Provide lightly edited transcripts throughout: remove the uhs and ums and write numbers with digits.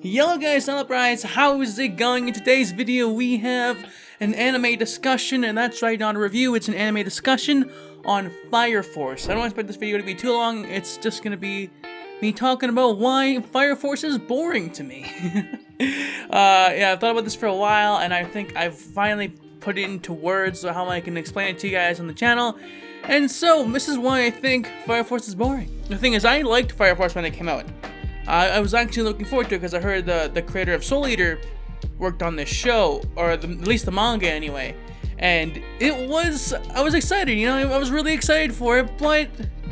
Yo guys, AnimeUpRise, how is it going? In today's video we have an anime discussion, and that's right, not a review, it's an anime discussion on Fire Force. I don't expect this video to be too long, it's just gonna be me talking about why Fire Force is boring to me. Yeah, I've thought about this for a while, and I think I've finally put it into words so how I can explain it to you guys on the channel. And so, this is why I think Fire Force is boring. The thing is, I liked Fire Force when it came out. I was actually looking forward to it because I heard the creator of Soul Eater worked on this show, or at least the manga anyway. And I was excited, you know, I was really excited for it, but,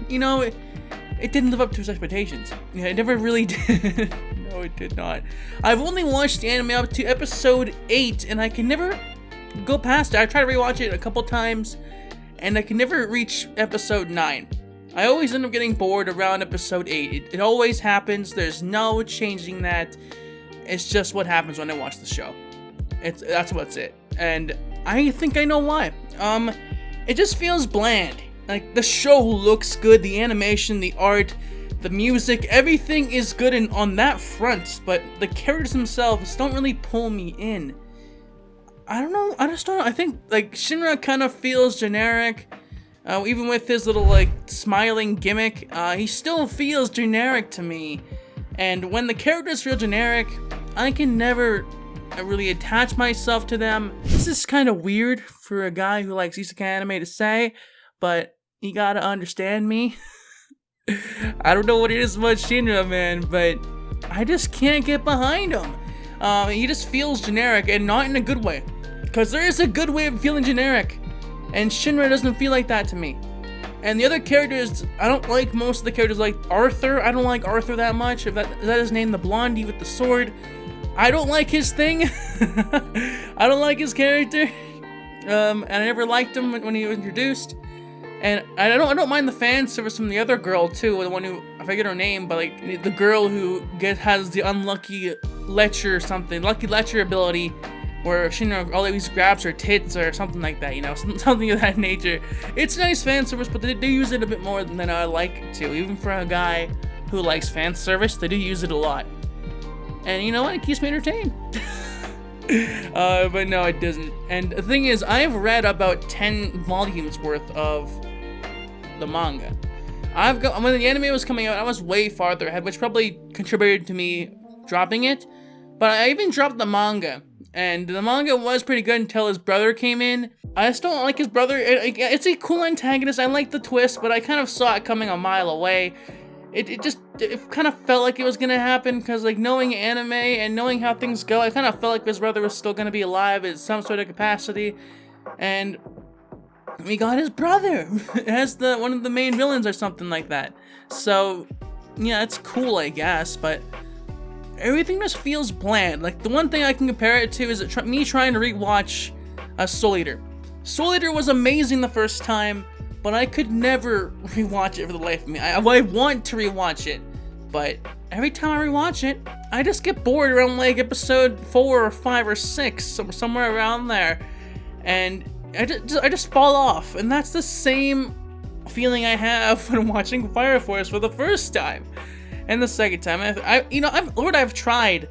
you know, it didn't live up to his expectations. Yeah, it never really did. No, it did not. I've only watched the anime up to episode 8, and I can never go past it. I tried to rewatch it a couple times, and I can never reach episode 9. I always end up getting bored around episode 8. It always happens. There's no changing that. It's just what happens when I watch the show. That's what's it. And I think I know why. It just feels bland. Like, the show looks good, the animation, the art, the music, everything is good on that front, but the characters themselves don't really pull me in. I don't know, I just don't know. I think, like, Shinra kind of feels generic. Even with his little, like, smiling gimmick, he still feels generic to me. And when the characters feel generic, I can never really attach myself to them. This is kind of weird for a guy who likes isekai anime to say, but you gotta understand me. I don't know what it is about Shinra, man, but I just can't get behind him. He just feels generic, and not in a good way. Because there is a good way of feeling generic. And Shinra doesn't feel like that to me. And the other characters, I don't like most of the characters, like Arthur. I don't like Arthur that much. Is that his name? The blondie with the sword. I don't like his thing. I don't like his character. And I never liked him when he was introduced. And I don't mind the fan service from the other girl too, the one who, I forget her name, but like the girl who has the unlucky Lecher or something, lucky Lecher ability, where Shinra always grabs her tits or something like that, you know, something of that nature. It's nice fan service, but they use it a bit more than I like to. Even for a guy who likes fan service, they do use it a lot. And you know what? It keeps me entertained. But no, it doesn't. And the thing is, I've read about 10 volumes worth of the manga. When the anime was coming out, I was way farther ahead, which probably contributed to me dropping it. But I even dropped the manga. And the manga was pretty good until his brother came in. I just don't like his brother. It's a cool antagonist. I like the twist, but I kind of saw it coming a mile away. It kind of felt like it was gonna happen, because like knowing anime and knowing how things go, I kind of felt like his brother was still gonna be alive in some sort of capacity. And we got his brother as one of the main villains or something like that. So yeah, it's cool, I guess, but everything just feels bland. Like, the one thing I can compare it to is me trying to rewatch Soul Eater. Soul Eater was amazing the first time, but I could never rewatch it for the life of me. I want to rewatch it, but every time I rewatch it, I just get bored around like episode 4 or 5 or 6, somewhere around there, and I just fall off. And that's the same feeling I have when watching Fire Force for the first time. And the second time, I've tried.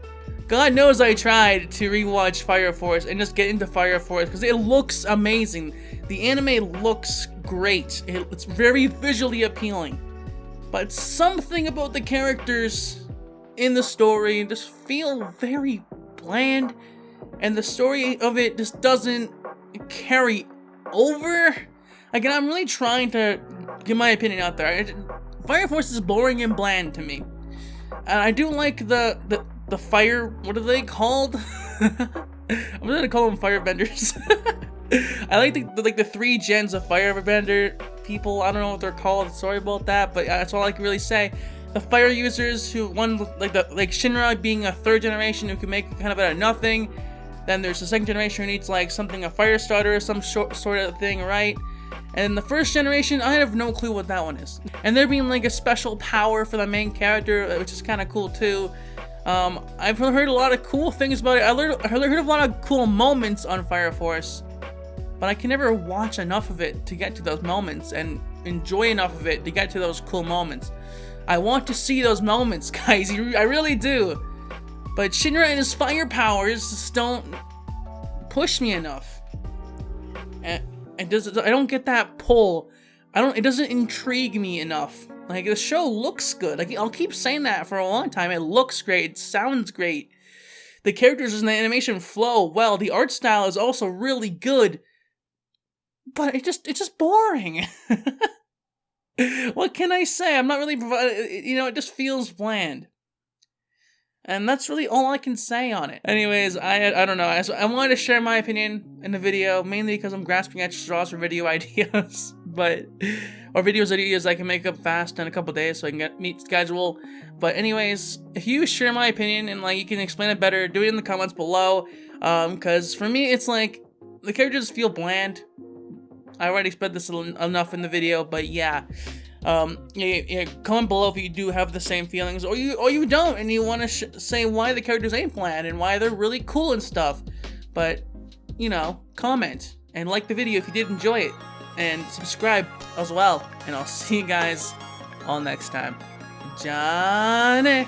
God knows I tried to rewatch Fire Force and just get into Fire Force because it looks amazing. The anime looks great. It's very visually appealing. But something about the characters in the story just feel very bland, and the story of it just doesn't carry over. Again, I'm really trying to get my opinion out there. Fire Force is boring and bland to me. And I do like the fire, what are they called? I'm gonna call them firebenders. I like the 3 gens of firebender people. I don't know what they're called, sorry about that, but that's all I can really say. The fire users like Shinra being a 3rd generation who can make kind of out of nothing. Then there's the 2nd generation who needs like something, a fire starter or some sort of thing, right? And the 1st generation, I have no clue what that one is. And there being like a special power for the main character, which is kind of cool too. I've heard a lot of cool things about it. I heard a lot of cool moments on Fire Force, but I can never watch enough of it to get to those moments and enjoy enough of it to get to those cool moments. I want to see those moments, guys. I really do. But Shinra and his fire powers just don't push me enough. And I don't get that pull. It doesn't intrigue me enough. Like, the show looks good. Like, I'll keep saying that for a long time. It looks great. It sounds great. The characters and the animation flow well. The art style is also really good. But it's just boring. What can I say? I'm not really it just feels bland. And that's really all I can say on it. Anyways, I don't know. I wanted to share my opinion in the video, mainly because I'm grasping at straws for video ideas, or videos I can make up fast in a couple days so I can meet schedule. But anyways, if you share my opinion and like you can explain it better, do it in the comments below. Because for me, it's like the characters feel bland. I already explained this enough in the video, but yeah. Comment below if you do have the same feelings, or you don't, and you want to say why the characters ain't bland and why they're really cool and stuff. But comment and like the video if you did enjoy it, and subscribe as well. And I'll see you guys all next time. Johnny.